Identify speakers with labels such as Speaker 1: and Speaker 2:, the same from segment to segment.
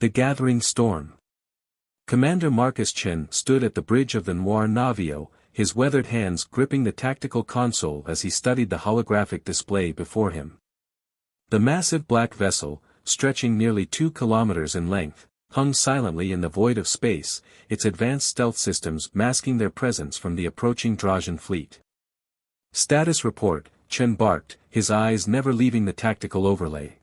Speaker 1: The gathering storm. Commander Chen stood at the bridge of the Noir Navio, his weathered hands gripping the tactical console as he studied the holographic display before him. The massive black vessel, stretching nearly 2 kilometers in length, hung silently in the void of space, its advanced stealth systems masking their presence from the approaching Drazen fleet. "Status report," Chen barked, his eyes never leaving the tactical overlay.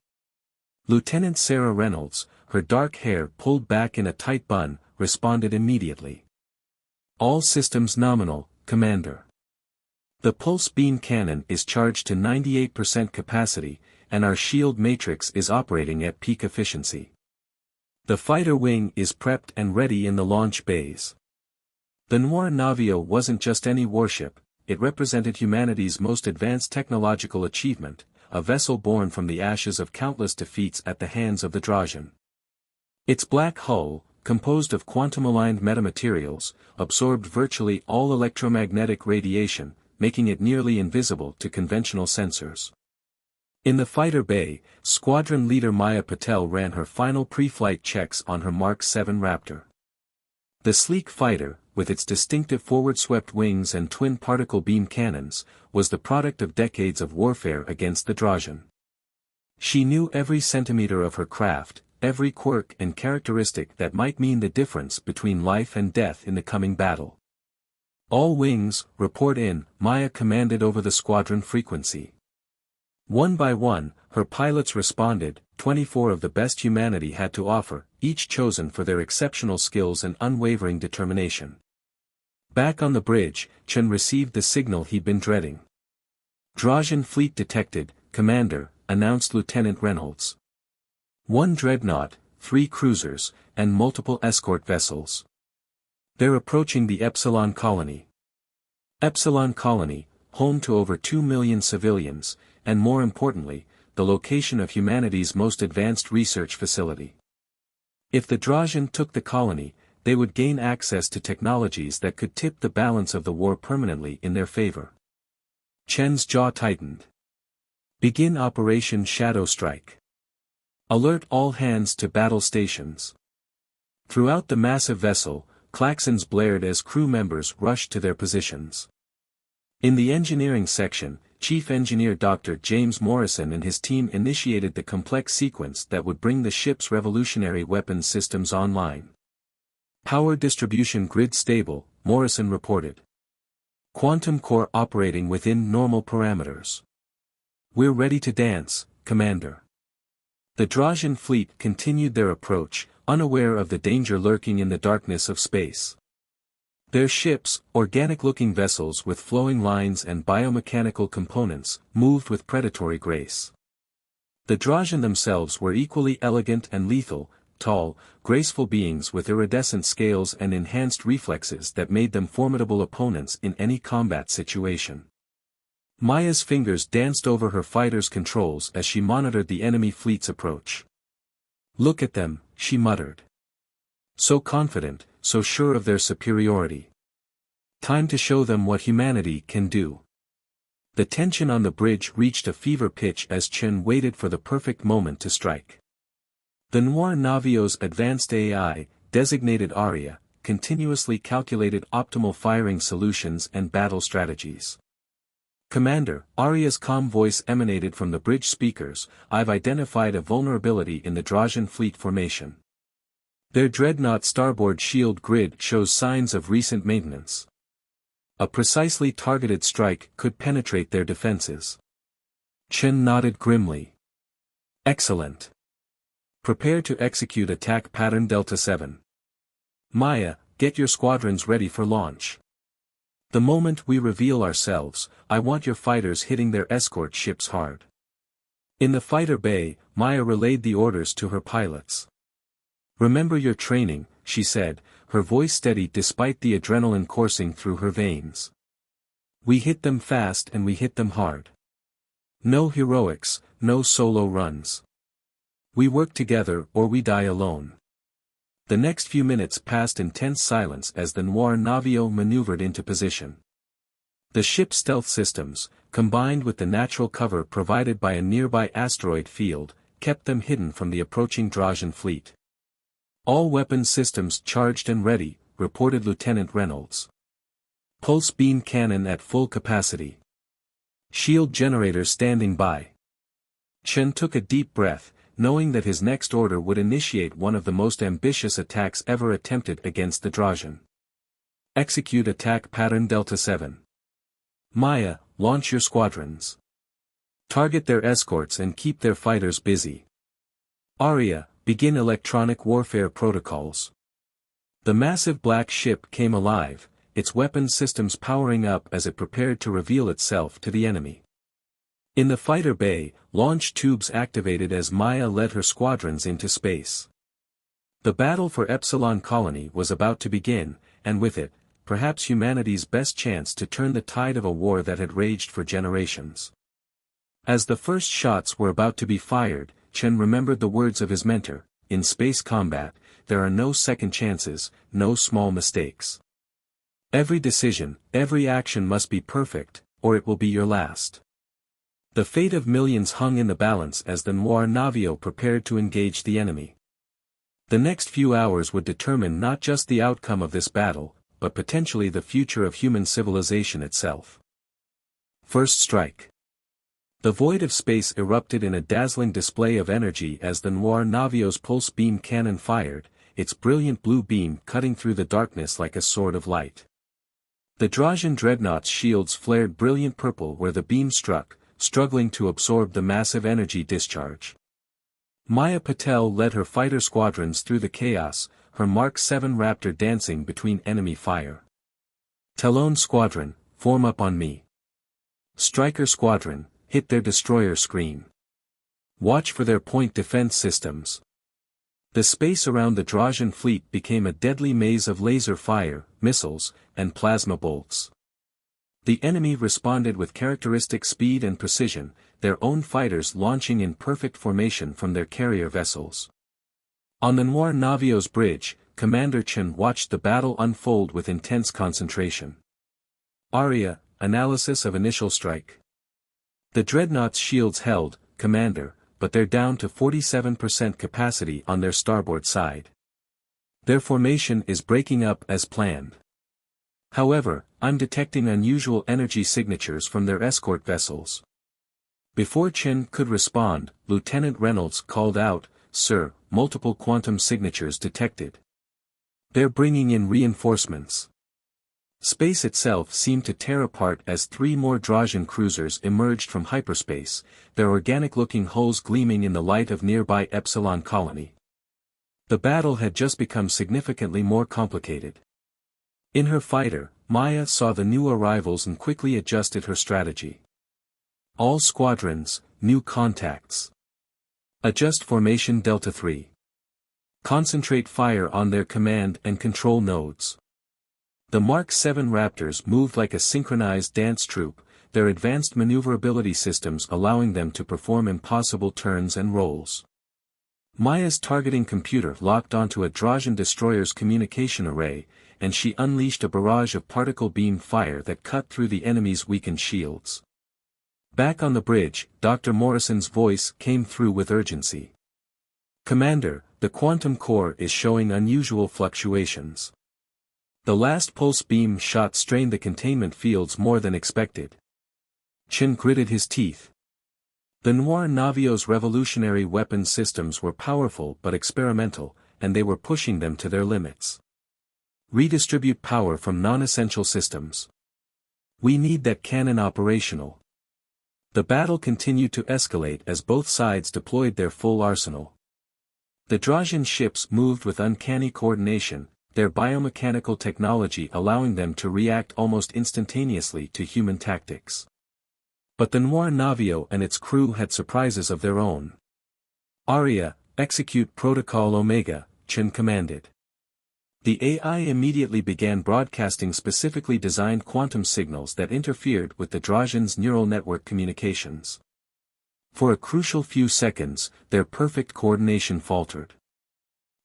Speaker 1: Lieutenant Sarah Reynolds, her dark hair pulled back in a tight bun, responded immediately. "All systems nominal, Commander. The pulse beam cannon is charged to 98% capacity, and our shield matrix is operating at peak efficiency. The fighter wing is prepped and ready in the launch bays." The Noir Navio wasn't just any warship, it represented humanity's most advanced technological achievement, a vessel born from the ashes of countless defeats at the hands of the Drazen. Its black hull, composed of quantum-aligned metamaterials, absorbed virtually all electromagnetic radiation, making it nearly invisible to conventional sensors. In the fighter bay, Squadron Leader Maya Patel ran her final pre-flight checks on her Mark 7 Raptor. The sleek fighter, with its distinctive forward-swept wings and twin particle beam cannons, was the product of decades of warfare against the Drazen. She knew every centimeter of her craft, every quirk and characteristic that might mean the difference between life and death in the coming battle. "All wings, report in," Maya commanded over the squadron frequency. One by one, her pilots responded. 24 of the best humanity had to offer, each chosen for their exceptional skills and unwavering determination. Back on the bridge, Chen received the signal he'd been dreading. "Drazen fleet detected, Commander," announced Lieutenant Reynolds. 1 dreadnought, 3 cruisers, and multiple escort vessels. "They're approaching the Epsilon Colony." Epsilon Colony, home to over 2 million civilians, and more importantly, the location of humanity's most advanced research facility. If the Drazen took the colony, they would gain access to technologies that could tip the balance of the war permanently in their favor. Chen's jaw tightened. "Begin Operation Shadow Strike. Alert all hands to battle stations." Throughout the massive vessel, klaxons blared as crew members rushed to their positions. In the engineering section, Chief Engineer Dr. James Morrison and his team initiated the complex sequence that would bring the ship's revolutionary weapons systems online. "Power distribution grid stable," Morrison reported. "Quantum core operating within normal parameters. We're ready to dance, Commander." The Drazen fleet continued their approach, unaware of the danger lurking in the darkness of space. Their ships, organic-looking vessels with flowing lines and biomechanical components, moved with predatory grace. The Drazen themselves were equally elegant and lethal, tall, graceful beings with iridescent scales and enhanced reflexes that made them formidable opponents in any combat situation. Maya's fingers danced over her fighter's controls as she monitored the enemy fleet's approach. "Look at them," she muttered. "So confident, so sure of their superiority. Time to show them what humanity can do." The tension on the bridge reached a fever pitch as Chen waited for the perfect moment to strike. The Noir Navio's advanced AI, designated Aria, continuously calculated optimal firing solutions and battle strategies. "Commander," Aria's calm voice emanated from the bridge speakers, "I've identified a vulnerability in the Drazen fleet formation. Their dreadnought starboard shield grid shows signs of recent maintenance. A precisely targeted strike could penetrate their defenses." Chen nodded grimly. "Excellent. Prepare to execute attack pattern Delta 7. Maya, get your squadrons ready for launch. The moment we reveal ourselves, I want your fighters hitting their escort ships hard." In the fighter bay, Maya relayed the orders to her pilots. "Remember your training," she said, her voice steady despite the adrenaline coursing through her veins. "We hit them fast and we hit them hard. No heroics, no solo runs. We work together or we die alone." The next few minutes passed in tense silence as the Noir Navio maneuvered into position. The ship's stealth systems, combined with the natural cover provided by a nearby asteroid field, kept them hidden from the approaching Drazen fleet. All weapon systems charged and ready, reported Lieutenant Reynolds. Pulse beam cannon at full capacity. Shield generator standing by. Chen took a deep breath, knowing that his next order would initiate one of the most ambitious attacks ever attempted against the Drazen. Execute attack pattern Delta 7. Maya, launch your squadrons. Target their escorts and keep their fighters busy. Arya, begin electronic warfare protocols. The massive black ship came alive, its weapon systems powering up as it prepared to reveal itself to the enemy. In the fighter bay, launch tubes activated as Maya led her squadrons into space. The battle for Epsilon Colony was about to begin, and with it, perhaps humanity's best chance to turn the tide of a war that had raged for generations. As the first shots were about to be fired, Chen remembered the words of his mentor: in space combat, there are no second chances, no small mistakes. Every decision, every action must be perfect, or it will be your last. The fate of millions hung in the balance as the Noir Navio prepared to engage the enemy. The next few hours would determine not just the outcome of this battle, but potentially the future of human civilization itself. First strike. The void of space erupted in a dazzling display of energy as the Noir Navio's pulse beam cannon fired, its brilliant blue beam cutting through the darkness like a sword of light. The Drazen dreadnought's shields flared brilliant purple where the beam struck, struggling to absorb the massive energy discharge. Maya Patel led her fighter squadrons through the chaos, her Mark 7 Raptor dancing between enemy fire. Talon Squadron, form up on me. Striker Squadron, hit their destroyer screen. Watch for their point defense systems. The space around the Drazen fleet became a deadly maze of laser fire, missiles, and plasma bolts. The enemy responded with characteristic speed and precision, their own fighters launching in perfect formation from their carrier vessels. On the Noir Navio's bridge, Commander Chen watched the battle unfold with intense concentration. Arya, analysis of initial strike. The dreadnought's shields held, Commander, but they're down to 47% capacity on their starboard side. Their formation is breaking up as planned. However, I'm detecting unusual energy signatures from their escort vessels. Before Chen could respond, Lieutenant Reynolds called out, "Sir, multiple quantum signatures detected. They're bringing in reinforcements." Space itself seemed to tear apart as 3 more Drazen cruisers emerged from hyperspace, their organic-looking hulls gleaming in the light of nearby Epsilon Colony. The battle had just become significantly more complicated. In her fighter, Maya saw the new arrivals and quickly adjusted her strategy. All squadrons, new contacts. Adjust formation Delta 3. Concentrate fire on their command and control nodes. The Mark 7 Raptors moved like a synchronized dance troupe, their advanced maneuverability systems allowing them to perform impossible turns and rolls. Maya's targeting computer locked onto a Drazen destroyer's communication array, and she unleashed a barrage of particle beam fire that cut through the enemy's weakened shields. Back on the bridge, Dr. Morrison's voice came through with urgency. "Commander, the quantum core is showing unusual fluctuations. The last pulse beam shot strained the containment fields more than expected." Chen gritted his teeth. The Noir Navio's revolutionary weapon systems were powerful but experimental, and they were pushing them to their limits. Redistribute power from non-essential systems. We need that cannon operational. The battle continued to escalate as both sides deployed their full arsenal. The Drazen ships moved with uncanny coordination, their biomechanical technology allowing them to react almost instantaneously to human tactics. But the Noir Navio and its crew had surprises of their own. "Arya, execute Protocol Omega," Chen commanded. The AI immediately began broadcasting specifically designed quantum signals that interfered with the Drazen's neural network communications. For a crucial few seconds, their perfect coordination faltered.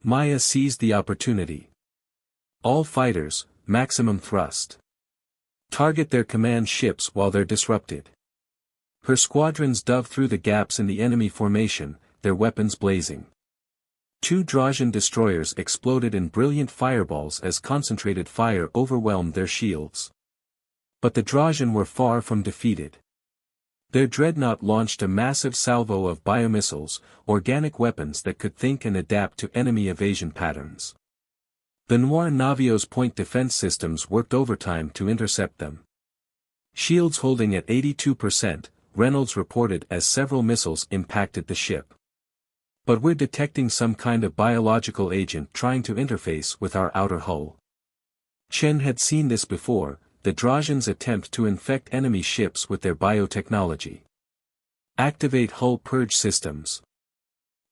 Speaker 1: Maya seized the opportunity. "All fighters, maximum thrust. Target their command ships while they're disrupted." Her squadrons dove through the gaps in the enemy formation, their weapons blazing. Two Drazen destroyers exploded in brilliant fireballs as concentrated fire overwhelmed their shields. But the Drazen were far from defeated. Their dreadnought launched a massive salvo of biomissiles, organic weapons that could think and adapt to enemy evasion patterns. The Noir Navio's point defense systems worked overtime to intercept them. Shields holding at 82%, Reynolds reported as several missiles impacted the ship. But we're detecting some kind of biological agent trying to interface with our outer hull. Chen had seen this before, the Drazen's attempt to infect enemy ships with their biotechnology. Activate hull purge systems.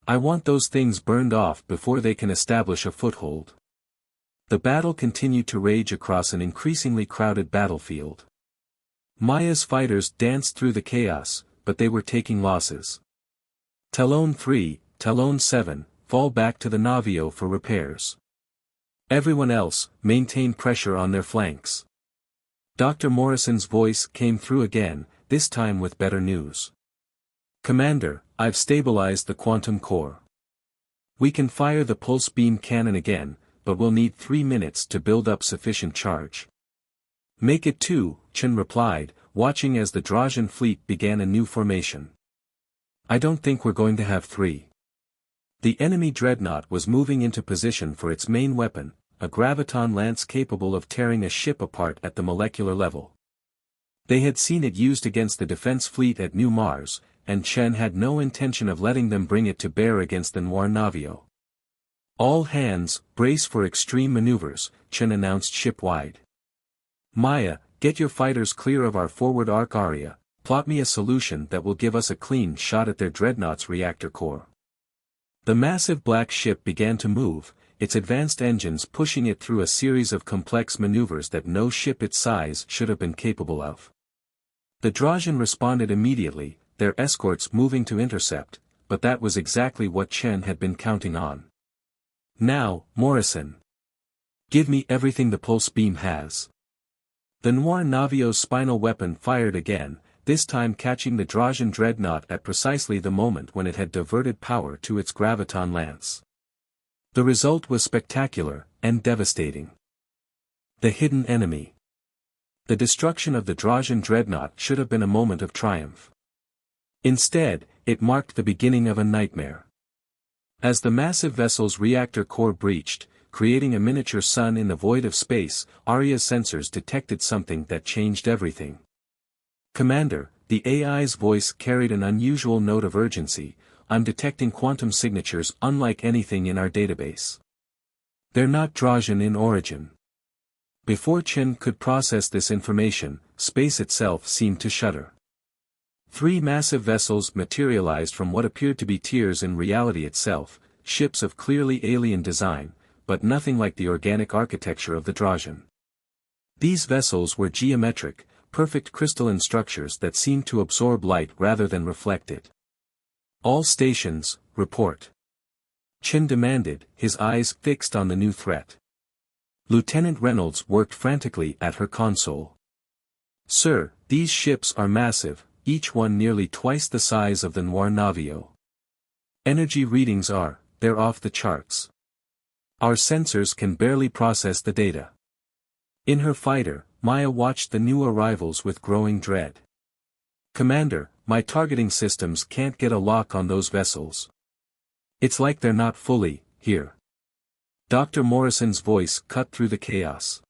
Speaker 1: I want those things burned off before they can establish a foothold. The battle continued to rage across an increasingly crowded battlefield. Maya's fighters danced through the chaos, but they were taking losses. Talon 3, Talon 7, fall back to the Navio for repairs. Everyone else, maintain pressure on their flanks. Dr. Morrison's voice came through again, this time with better news. Commander, I've stabilized the quantum core. We can fire the pulse beam cannon again, but we'll need 3 minutes to build up sufficient charge. Make it 2, Chen replied, watching as the Drazen fleet began a new formation. I don't think we're going to have 3. The enemy dreadnought was moving into position for its main weapon, a graviton lance capable of tearing a ship apart at the molecular level. They had seen it used against the defense fleet at New Mars, and Chen had no intention of letting them bring it to bear against the Noir Navio. All hands, brace for extreme maneuvers, Chen announced ship-wide. Maya, get your fighters clear of our forward arc area, plot me a solution that will give us a clean shot at their dreadnought's reactor core. The massive black ship began to move, its advanced engines pushing it through a series of complex maneuvers that no ship its size should have been capable of. The Drazen responded immediately, their escorts moving to intercept, but that was exactly what Chen had been counting on. Now, Morrison. Give me everything the pulse beam has. The Noir Navio's spinal weapon fired again, this time catching the Drazen dreadnought at precisely the moment when it had diverted power to its graviton lance. The result was spectacular, and devastating. The hidden enemy. The destruction of the Drazen dreadnought should have been a moment of triumph. Instead, it marked the beginning of a nightmare. As the massive vessel's reactor core breached, creating a miniature sun in the void of space, Arya's sensors detected something that changed everything. Commander, the AI's voice carried an unusual note of urgency, I'm detecting quantum signatures unlike anything in our database. They're not Drazen in origin. Before Chen could process this information, space itself seemed to shudder. 3 massive vessels materialized from what appeared to be tiers in reality itself, ships of clearly alien design, but nothing like the organic architecture of the Drazen. These vessels were geometric, perfect crystalline structures that seemed to absorb light rather than reflect it. All stations, report. Chen demanded, his eyes fixed on the new threat. Lieutenant Reynolds worked frantically at her console. Sir, these ships are massive, each one nearly twice the size of the Noir Navio. Energy readings they're off the charts. Our sensors can barely process the data. In her fighter, Maya watched the new arrivals with growing dread. Commander, my targeting systems can't get a lock on those vessels. It's like they're not fully here. Dr. Morrison's voice cut through the chaos.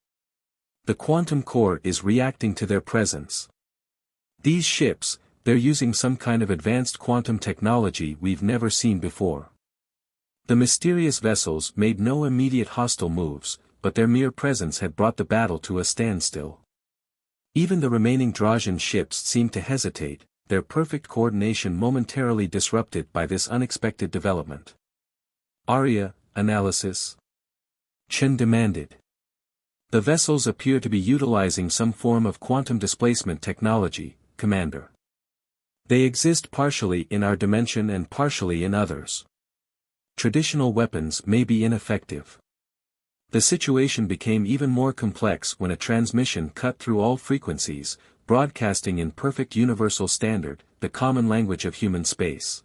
Speaker 1: The quantum core is reacting to their presence. These ships, they're using some kind of advanced quantum technology we've never seen before. The mysterious vessels made no immediate hostile moves, but their mere presence had brought the battle to a standstill. Even the remaining Drazen ships seemed to hesitate, their perfect coordination momentarily disrupted by this unexpected development. Arya, analysis? Chen demanded. The vessels appear to be utilizing some form of quantum displacement technology, Commander. They exist partially in our dimension and partially in others. Traditional weapons may be ineffective. The situation became even more complex when a transmission cut through all frequencies, broadcasting in perfect universal standard, the common language of human space.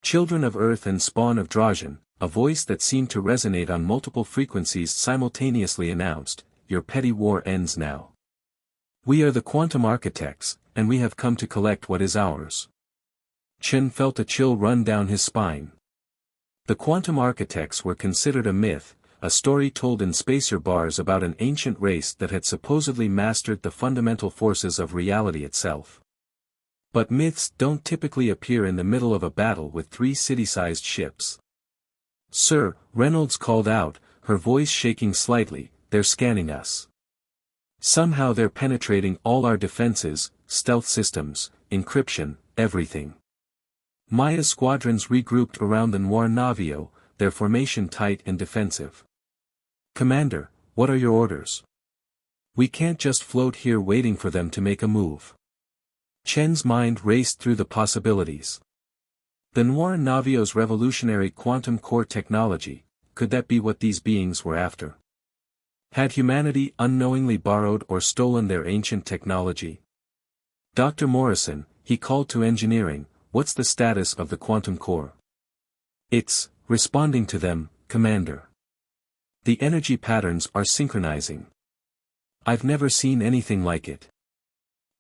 Speaker 1: Children of Earth and spawn of Drazen, a voice that seemed to resonate on multiple frequencies simultaneously announced, "Your petty war ends now. We are the quantum architects, and we have come to collect what is ours." Chen felt a chill run down his spine. The quantum architects were considered a myth, a story told in spacer bars about an ancient race that had supposedly mastered the fundamental forces of reality itself. But myths don't typically appear in the middle of a battle with 3 city-sized ships. "Sir," Reynolds called out, her voice shaking slightly, "they're scanning us. Somehow they're penetrating all our defenses, stealth systems, encryption, everything." Maya's squadrons regrouped around the Noir Navio, their formation tight and defensive. "Commander, what are your orders? We can't just float here waiting for them to make a move." Chen's mind raced through the possibilities. The Noir Navio's revolutionary quantum core technology, could that be what these beings were after? Had humanity unknowingly borrowed or stolen their ancient technology? "Dr. Morrison," he called to engineering, "what's the status of the quantum core?" "It's responding to them, Commander. The energy patterns are synchronizing. I've never seen anything like it.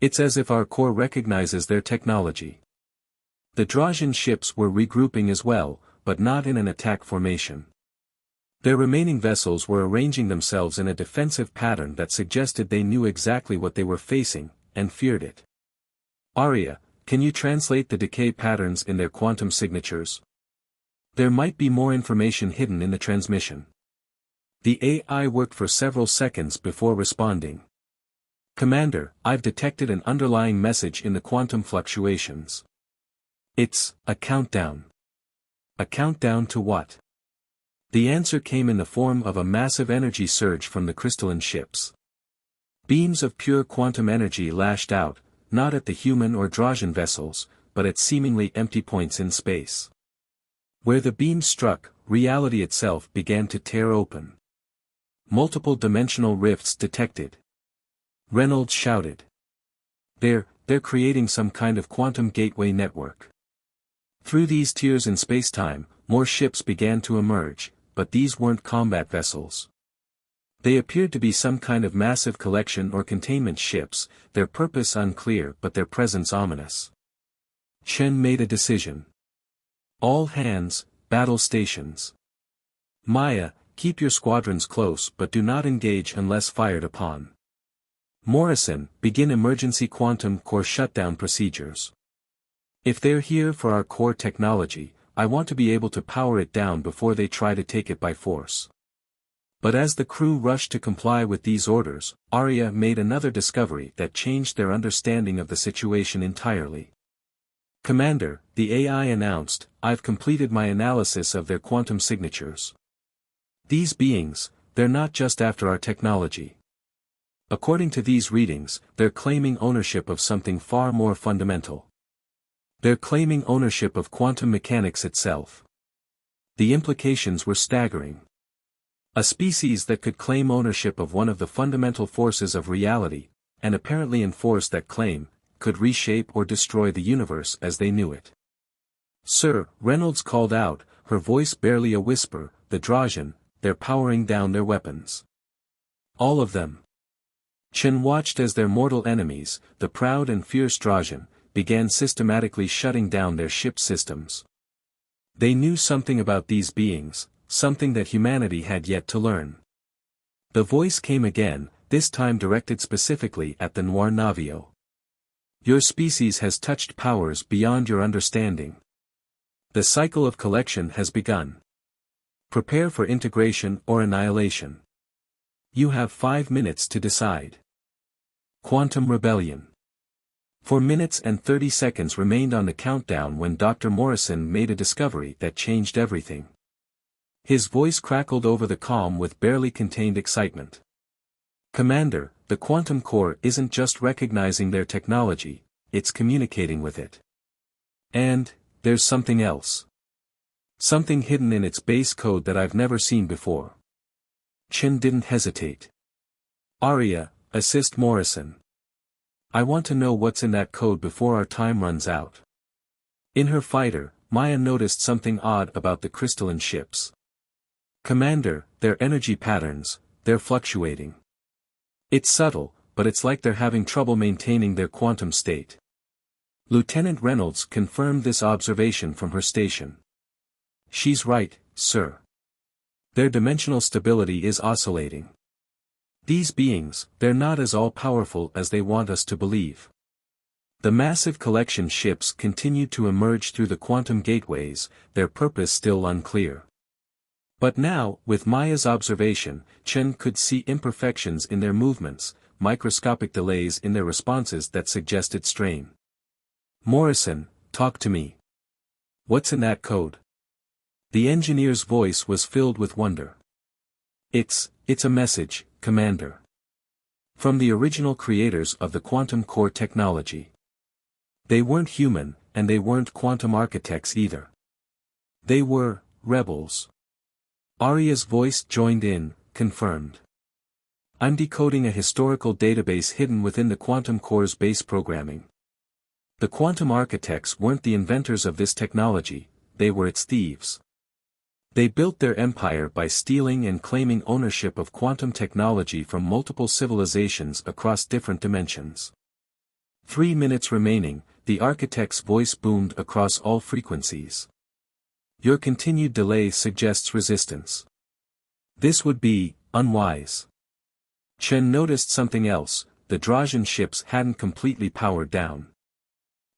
Speaker 1: It's as if our core recognizes their technology." The Drazen ships were regrouping as well, but not in an attack formation. Their remaining vessels were arranging themselves in a defensive pattern that suggested they knew exactly what they were facing, and feared it. "Arya, can you translate the decay patterns in their quantum signatures? There might be more information hidden in the transmission." The AI worked for several seconds before responding. "Commander, I've detected an underlying message in the quantum fluctuations. It's a countdown." "A countdown to what?" The answer came in the form of a massive energy surge from the crystalline ships. Beams of pure quantum energy lashed out, not at the human or Drazen vessels, but at seemingly empty points in space. Where the beam struck, reality itself began to tear open. Multiple dimensional rifts detected. Reynolds shouted. They're creating some kind of quantum gateway network." Through these tiers in spacetime, more ships began to emerge, but these weren't combat vessels. They appeared to be some kind of massive collection or containment ships, their purpose unclear but their presence ominous. Chen made a decision. "All hands, battle stations. Maya, keep your squadrons close but do not engage unless fired upon. Morrison, begin emergency quantum core shutdown procedures. If they're here for our core technology, I want to be able to power it down before they try to take it by force." But as the crew rushed to comply with these orders, Arya made another discovery that changed their understanding of the situation entirely. "Commander," the AI announced, "I've completed my analysis of their quantum signatures. These beings, they're not just after our technology. According to these readings, they're claiming ownership of something far more fundamental. They're claiming ownership of quantum mechanics itself." The implications were staggering. A species that could claim ownership of one of the fundamental forces of reality, and apparently enforce that claim, could reshape or destroy the universe as they knew it. "Sir," Reynolds called out, her voice barely a whisper, "the Drazen, they're powering down their weapons. All of them." Chen watched as their mortal enemies, the proud and fierce Drazen, began systematically shutting down their ship systems. They knew something about these beings, something that humanity had yet to learn. The voice came again, this time directed specifically at the Noir Navio. "Your species has touched powers beyond your understanding. The cycle of collection has begun. Prepare for integration or annihilation. You have 5 minutes to decide." Quantum Rebellion. 4 minutes and 30 seconds remained on the countdown when Dr. Morrison made a discovery that changed everything. His voice crackled over the calm with barely contained excitement. "Commander, the quantum core isn't just recognizing their technology, it's communicating with it. And, there's something else. Something hidden in its base code that I've never seen before." Chen didn't hesitate. "Arya, assist Morrison. I want to know what's in that code before our time runs out." In her fighter, Maya noticed something odd about the crystalline ships. Commander, their energy patterns, they're fluctuating. It's subtle, but it's like they're having trouble maintaining their quantum state. Lieutenant Reynolds confirmed this observation from her station. She's right, sir. Their dimensional stability is oscillating. These beings, they're not as all-powerful as they want us to believe. The massive collection ships continue to emerge through the quantum gateways, their purpose still unclear. But now, with Maya's observation, Chen could see imperfections in their movements, microscopic delays in their responses that suggested strain. Morrison, talk to me. What's in that code? The engineer's voice was filled with wonder. It's a message, Commander. From the original creators of the quantum core technology. They weren't human, and they weren't quantum architects either. They were rebels. Arya's voice joined in, confirmed. I'm decoding a historical database hidden within the quantum core's base programming. The quantum architects weren't the inventors of this technology, they were its thieves. They built their empire by stealing and claiming ownership of quantum technology from multiple civilizations across different dimensions. 3 minutes remaining, the architect's voice boomed across all frequencies. Your continued delay suggests resistance. This would be unwise. Chen noticed something else, the Drazen ships hadn't completely powered down.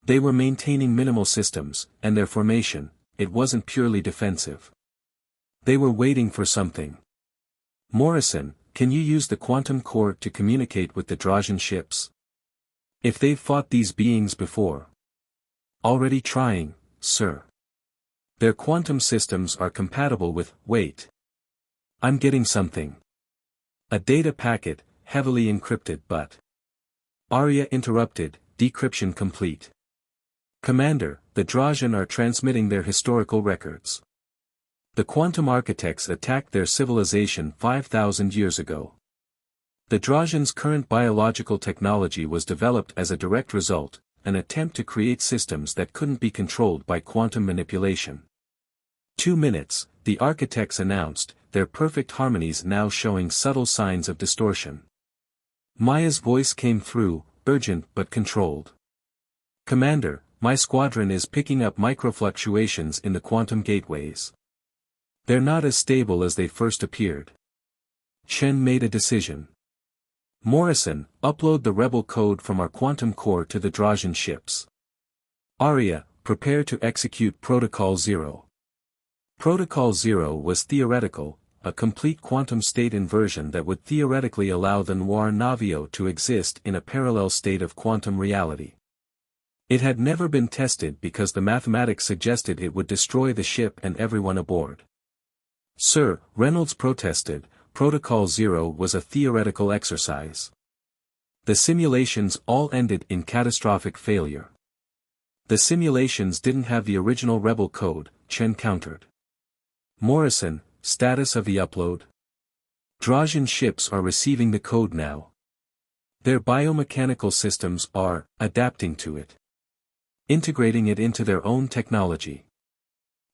Speaker 1: They were maintaining minimal systems, and their formation, it wasn't purely defensive. They were waiting for something. Morrison, can you use the quantum core to communicate with the Drazen ships? If they've fought these beings before. Already trying, sir. Their quantum systems are compatible with, wait. I'm getting something. A data packet, heavily encrypted but. Arya interrupted, decryption complete. Commander, the Drazen are transmitting their historical records. The quantum architects attacked their civilization 5,000 years ago. The Drazen's current biological technology was developed as a direct result, an attempt to create systems that couldn't be controlled by quantum manipulation. 2 minutes, the architects announced, their perfect harmonies now showing subtle signs of distortion. Maya's voice came through, urgent but controlled. Commander, my squadron is picking up microfluctuations in the quantum gateways. They're not as stable as they first appeared. Chen made a decision. Morrison, upload the rebel code from our quantum core to the Drazen ships. Arya, prepare to execute Protocol 0. Protocol 0 was theoretical, a complete quantum state inversion that would theoretically allow the Noir Navio to exist in a parallel state of quantum reality. It had never been tested because the mathematics suggested it would destroy the ship and everyone aboard. Sir, Reynolds protested, Protocol 0 was a theoretical exercise. The simulations all ended in catastrophic failure. The simulations didn't have the original rebel code, Chen countered. Morrison, status of the upload? Drazen ships are receiving the code now. Their biomechanical systems are adapting to it. Integrating it into their own technology.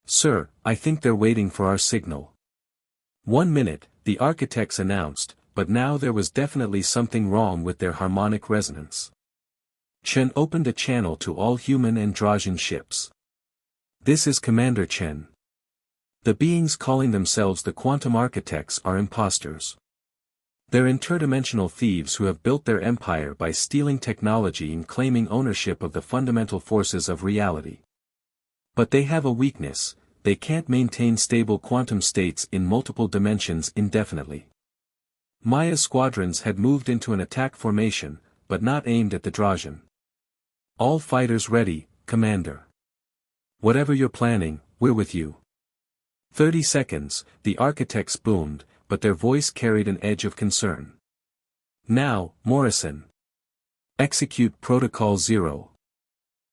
Speaker 1: Sir, I think they're waiting for our signal. 1 minute, the architects announced, but now there was definitely something wrong with their harmonic resonance. Chen opened a channel to all human and Drazen ships. This is Commander Chen. The beings calling themselves the quantum architects are imposters. They're interdimensional thieves who have built their empire by stealing technology and claiming ownership of the fundamental forces of reality. But they have a weakness. They can't maintain stable quantum states in multiple dimensions indefinitely. Maya's squadrons had moved into an attack formation, but not aimed at the Drazen. All fighters ready, Commander. Whatever you're planning, we're with you. 30 seconds, the architects boomed, but their voice carried an edge of concern. Now, Morrison. Execute Protocol 0.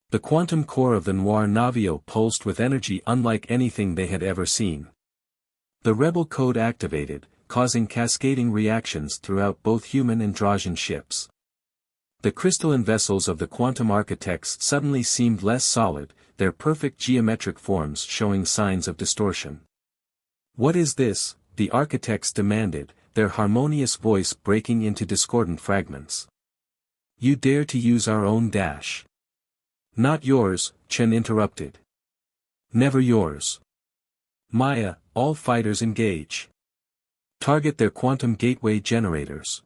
Speaker 1: The quantum core of the Noir Navio pulsed with energy unlike anything they had ever seen. The rebel code activated, causing cascading reactions throughout both human and Drazen ships. The crystalline vessels of the quantum architects suddenly seemed less solid, their perfect geometric forms showing signs of distortion. What is this? the architects demanded, their harmonious voice breaking into discordant fragments. You dare to use our own dash. Not yours, Chen interrupted. Never yours. Maya, all fighters engage. Target their quantum gateway generators.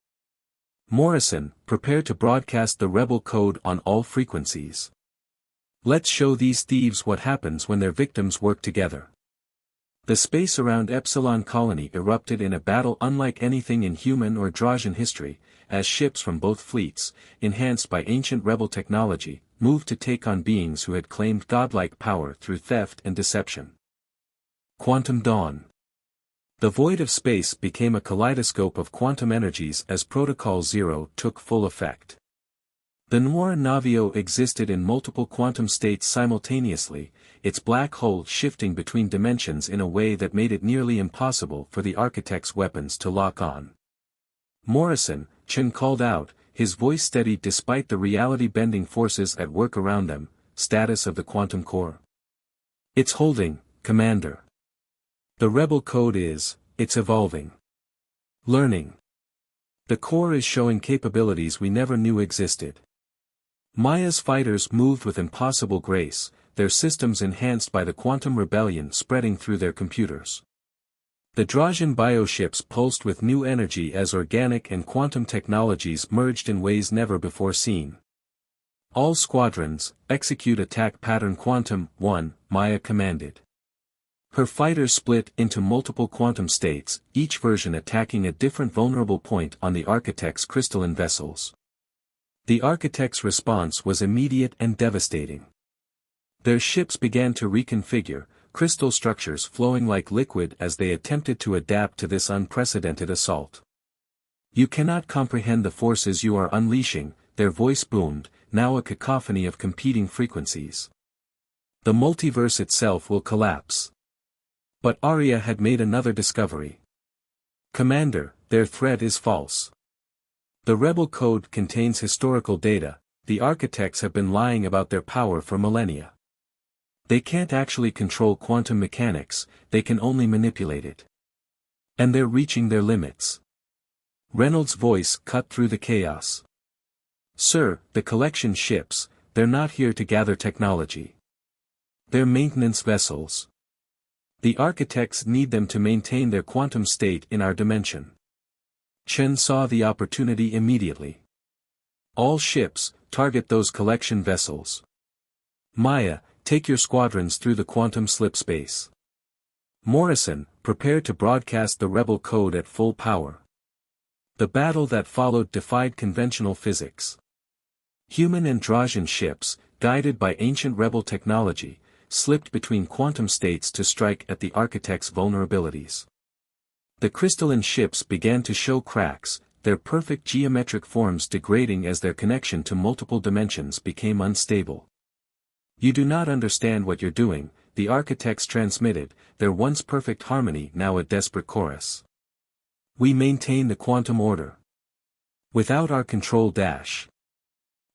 Speaker 1: Morrison, prepare to broadcast the rebel code on all frequencies. Let's show these thieves what happens when their victims work together. The space around Epsilon Colony erupted in a battle unlike anything in human or Drazen history, as ships from both fleets, enhanced by ancient rebel technology, moved to take on beings who had claimed godlike power through theft and deception. Quantum Dawn. The void of space became a kaleidoscope of quantum energies as Protocol Zero took full effect. The Noir Navio existed in multiple quantum states simultaneously, its black hole shifting between dimensions in a way that made it nearly impossible for the architect's weapons to lock on. Morrison, Chen called out, his voice steady despite the reality-bending forces at work around them. Status of the quantum core. It's holding, Commander. The rebel code it's evolving. Learning. The core is showing capabilities we never knew existed. Maya's fighters moved with impossible grace, their systems enhanced by the quantum rebellion spreading through their computers. The Drazen bioships pulsed with new energy as organic and quantum technologies merged in ways never before seen. All squadrons, execute attack pattern Quantum 1, Maya commanded. Her fighters split into multiple quantum states, each version attacking a different vulnerable point on the Architect's crystalline vessels. The Architect's response was immediate and devastating. Their ships began to reconfigure, crystal structures flowing like liquid as they attempted to adapt to this unprecedented assault. You cannot comprehend the forces you are unleashing, their voice boomed, now a cacophony of competing frequencies. The multiverse itself will collapse. But Arya had made another discovery. Commander, their threat is false. The rebel code contains historical data, the architects have been lying about their power for millennia. They can't actually control quantum mechanics, they can only manipulate it. And they're reaching their limits. Reynolds' voice cut through the chaos. Sir, the collection ships, they're not here to gather technology. They're maintenance vessels. The architects need them to maintain their quantum state in our dimension. Chen saw the opportunity immediately. All ships, target those collection vessels. Maya, take your squadrons through the quantum slip space. Morrison, prepare to broadcast the rebel code at full power. The battle that followed defied conventional physics. Human and Drazen ships, guided by ancient rebel technology, slipped between quantum states to strike at the architect's vulnerabilities. The crystalline ships began to show cracks, their perfect geometric forms degrading as their connection to multiple dimensions became unstable. You do not understand what you're doing, the architects transmitted, their once perfect harmony now a desperate chorus. We maintain the quantum order. Without our control dash.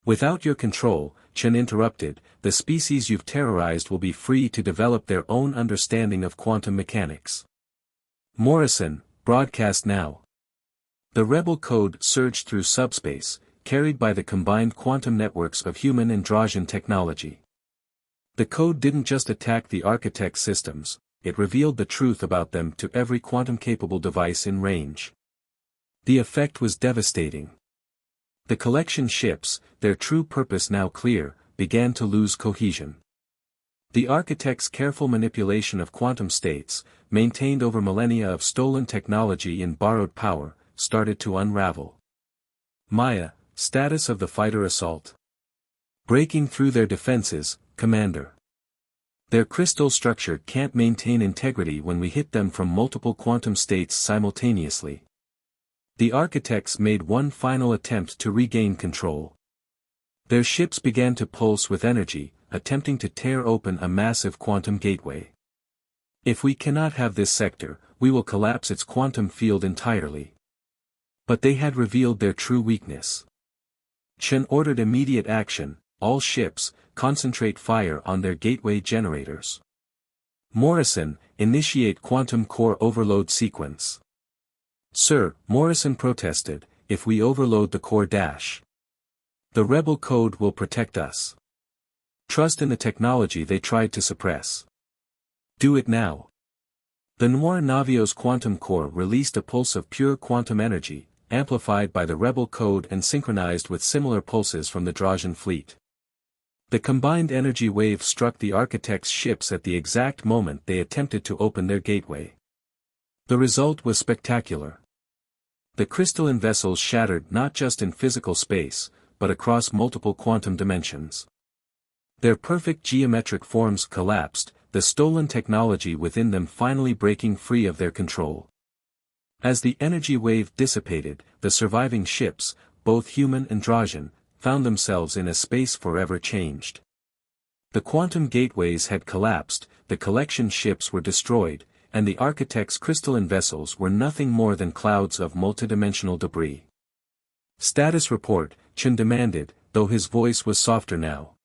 Speaker 1: Without your control, Chen interrupted, the species you've terrorized will be free to develop their own understanding of quantum mechanics. Morrison, broadcast now. The rebel code surged through subspace, carried by the combined quantum networks of human and Drazen technology. The code didn't just attack the architect's systems, it revealed the truth about them to every quantum-capable device in range. The effect was devastating. The collection ships, their true purpose now clear, began to lose cohesion. The architect's careful manipulation of quantum states, maintained over millennia of stolen technology and borrowed power, started to unravel. Maya, status of the fighter assault. Breaking through their defenses, Commander. Their crystal structure can't maintain integrity when we hit them from multiple quantum states simultaneously. The architects made one final attempt to regain control. Their ships began to pulse with energy, attempting to tear open a massive quantum gateway. If we cannot have this sector, we will collapse its quantum field entirely. But they had revealed their true weakness. Chen ordered immediate action, all ships, concentrate fire on their gateway generators. Morrison, initiate quantum core overload sequence. Sir, Morrison protested, if we overload the core dash. The rebel code will protect us. Trust in the technology they tried to suppress. Do it now. The Noir Navio's quantum core released a pulse of pure quantum energy, amplified by the rebel code and synchronized with similar pulses from the Drazen fleet. The combined energy wave struck the architects' ships at the exact moment they attempted to open their gateway. The result was spectacular. The crystalline vessels shattered not just in physical space, but across multiple quantum dimensions. Their perfect geometric forms collapsed, the stolen technology within them finally breaking free of their control. As the energy wave dissipated, the surviving ships, both human and Drazen, found themselves in a space forever changed. The quantum gateways had collapsed, the collection ships were destroyed, and the architects' crystalline vessels were nothing more than clouds of multidimensional debris. Status report, Chen demanded, though his voice was softer now.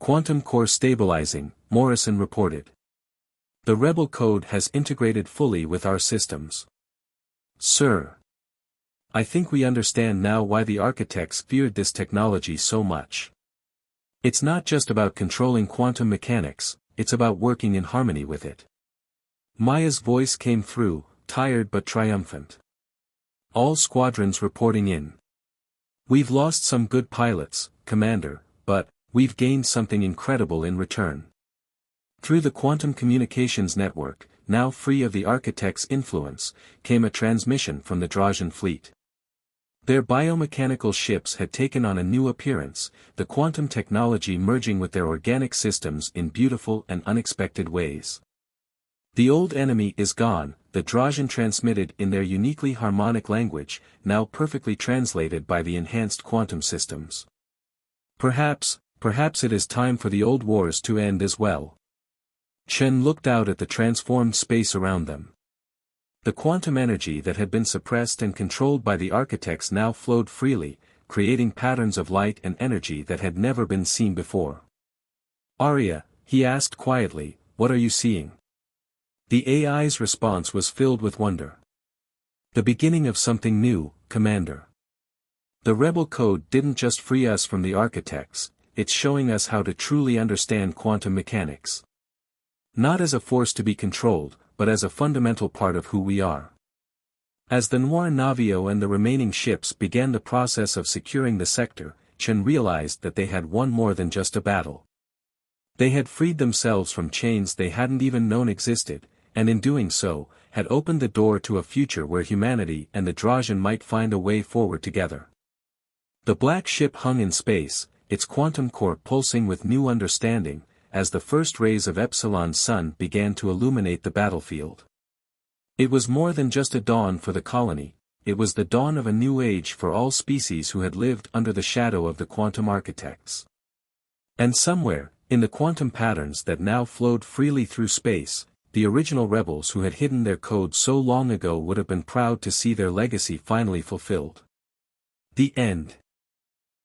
Speaker 1: Quantum core stabilizing, Morrison reported. The rebel code has integrated fully with our systems. Sir. I think we understand now why the architects feared this technology so much. It's not just about controlling quantum mechanics, it's about working in harmony with it. Maya's voice came through, tired but triumphant. All squadrons reporting in. We've lost some good pilots, Commander, but we've gained something incredible in return. Through the quantum communications network, now free of the architect's influence, came a transmission from the Drazen fleet. Their biomechanical ships had taken on a new appearance, the quantum technology merging with their organic systems in beautiful and unexpected ways. The old enemy is gone, the Drazen transmitted in their uniquely harmonic language, now perfectly translated by the enhanced quantum systems. Perhaps it is time for the old wars to end as well. Chen looked out at the transformed space around them. The quantum energy that had been suppressed and controlled by the architects now flowed freely, creating patterns of light and energy that had never been seen before. Arya, he asked quietly, what are you seeing? The AI's response was filled with wonder. The beginning of something new, Commander. The rebel code didn't just free us from the architects, it's showing us how to truly understand quantum mechanics. Not as a force to be controlled, but as a fundamental part of who we are. As the Noir Navio and the remaining ships began the process of securing the sector, Chen realized that they had won more than just a battle. They had freed themselves from chains they hadn't even known existed, and in doing so, had opened the door to a future where humanity and the Drazen might find a way forward together. The black ship hung in space, its quantum core pulsing with new understanding, as the first rays of Epsilon's sun began to illuminate the battlefield. It was more than just a dawn for the colony, it was the dawn of a new age for all species who had lived under the shadow of the quantum architects. And somewhere, in the quantum patterns that now flowed freely through space, the original rebels who had hidden their code so long ago would have been proud to see their legacy finally fulfilled. The end.